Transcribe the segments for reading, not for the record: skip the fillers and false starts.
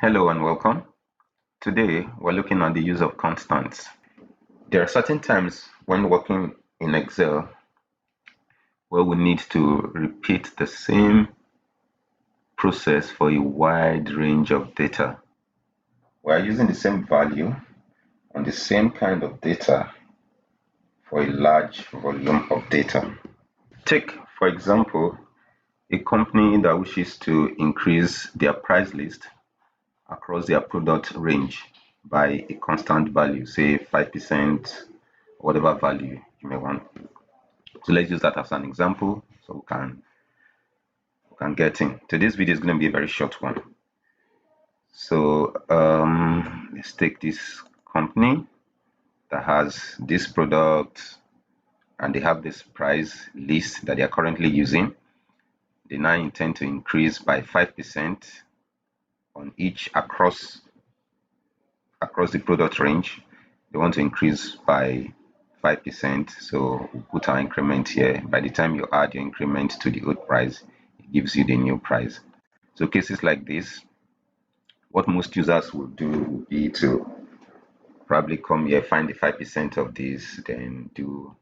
Hello and welcome. Today we're looking at the use of constants. There are certain times when working in Excel where we need to repeat the same process for a wide range of data. We are using the same value on the same kind of data for a large volume of data. Take, for example, a company that wishes to increase their price list across their product range by a constant value, say 5%, whatever value you may want. So let's use that as an example so we can get in. Today's video is going to be a very short one. So let's take this company that has this product and they have this price list that they are currently using. They now intend to increase by 5% on each across the product range. They want to increase by 5%. So we put our increment here. By the time you add your increment to the old price, it gives you the new price. So cases like this, what most users will do would be to probably come here, find the 5% of this, then do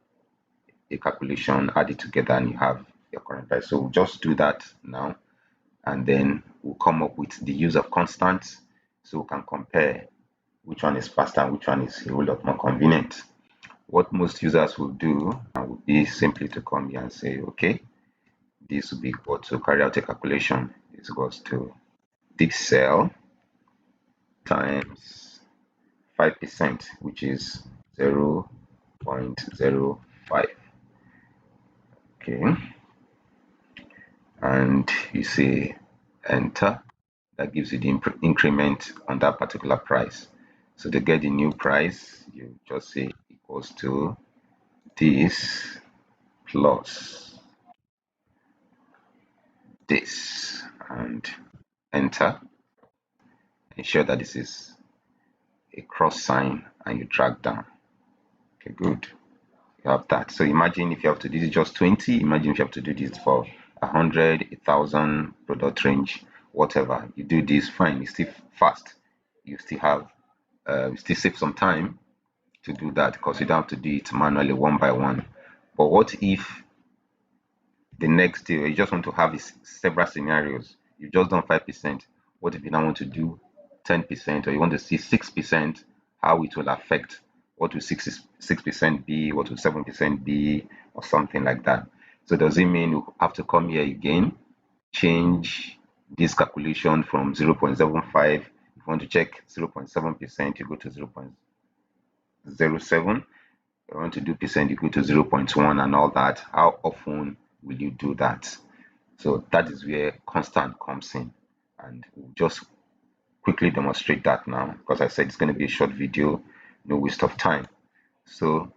a calculation, add it together, and you have your current price. So we'll just do that now, and then we'll come up with the use of constants so we can compare which one is faster and which one is a whole lot more convenient. What most users will do would be simply to come here and say, okay, this will be equal to carry out a calculation. This goes to this cell times 5%, which is 0.05. Okay, and you say enter. That gives you the increment on that particular price. So to get the new price, you just say equals to this plus this and enter. Ensure that this is a cross sign and you drag down. Okay, good. You have that. So imagine if you have to do this just 20, imagine if you have to do this for 100, 1,000 product range, whatever. You do this, fine, it's still fast. You still have, you still save some time to do that because you don't have to do it manually one by one. But what if the next day you just want to have several scenarios? You've just done 5%. What if you now want to do 10%, or you want to see 6%, how it will affect? What will 6% be? What will 7% be? Or something like that. So does it mean you have to come here again, change this calculation from 0.75? If you want to check 0.7%, you go to 0.07. If you want to do percent, you go to 0.1 and all that. How often will you do that? So that is where constant comes in, and we'll just quickly demonstrate that now because I said it's going to be a short video, no waste of time. So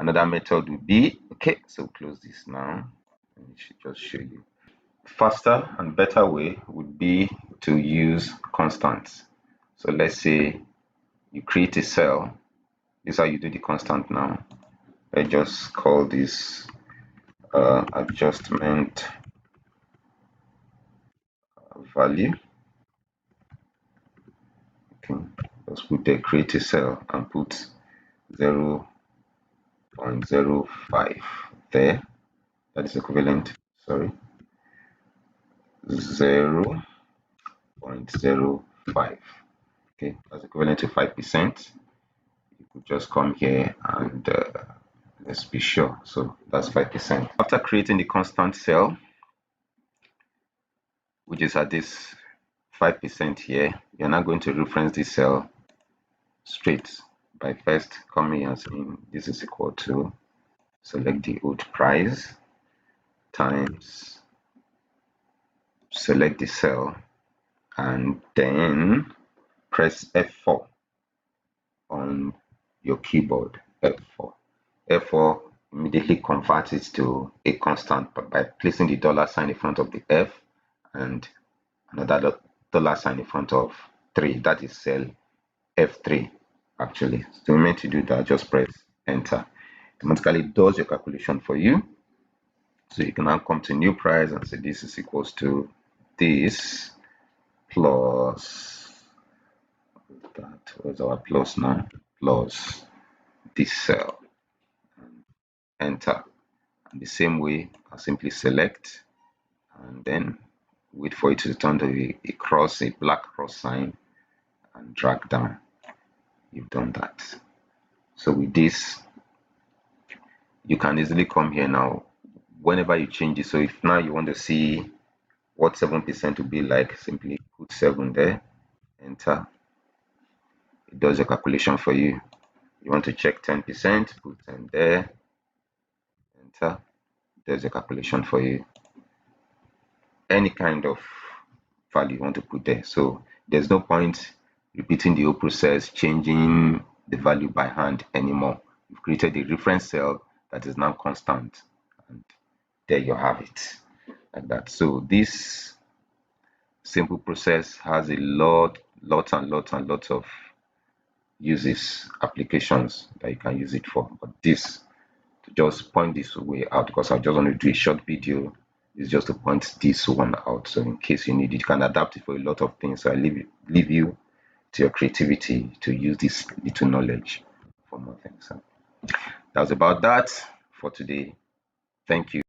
another method would be, okay, so close this now. Let me just show you. Faster and better way would be to use constants. So let's say you create a cell. This is how you do the constant now. I just call this adjustment value. Okay, let's put the create a cell and put 0.05 there. That is equivalent, sorry, 0.05. Okay, that's equivalent to 5%. You could just come here and let's be sure. So that's 5%. After creating the constant cell, which is at this 5% here, you're now going to reference this cell straight by first coming and saying this is equal to, select the old price times, select the cell, and then press F4 on your keyboard. F4 immediately converts it to a constant by placing the dollar sign in front of the F and another dollar sign in front of 3. That is cell F3 actually. So you meant to do that, just press enter. Automatically does your calculation for you. So you can now come to new price and say this is equals to this plus that. Where's our plus now? Plus this cell. Enter. And the same way, I'll simply select and then wait for it to turn to a cross, a black cross sign, and drag down. You've done that. So with this, you can easily come here now. Whenever you change it, so if now you want to see what 7% will be like, simply put 7 there, enter. It does a calculation for you. You want to check 10%, put 10 there, enter. It does a calculation for you. Any kind of value you want to put there. So there's no point repeating the whole process, changing the value by hand anymore. You've created a reference cell that is now constant, and there you have it, like that. So this simple process has a lots of uses, applications that you can use it for. But this, to just point this way out, because I just want to do a short video, is just to point this one out. So in case you need it, you can adapt it for a lot of things. So I leave you to your creativity to use this little knowledge for more things. So that's about that for today. Thank you.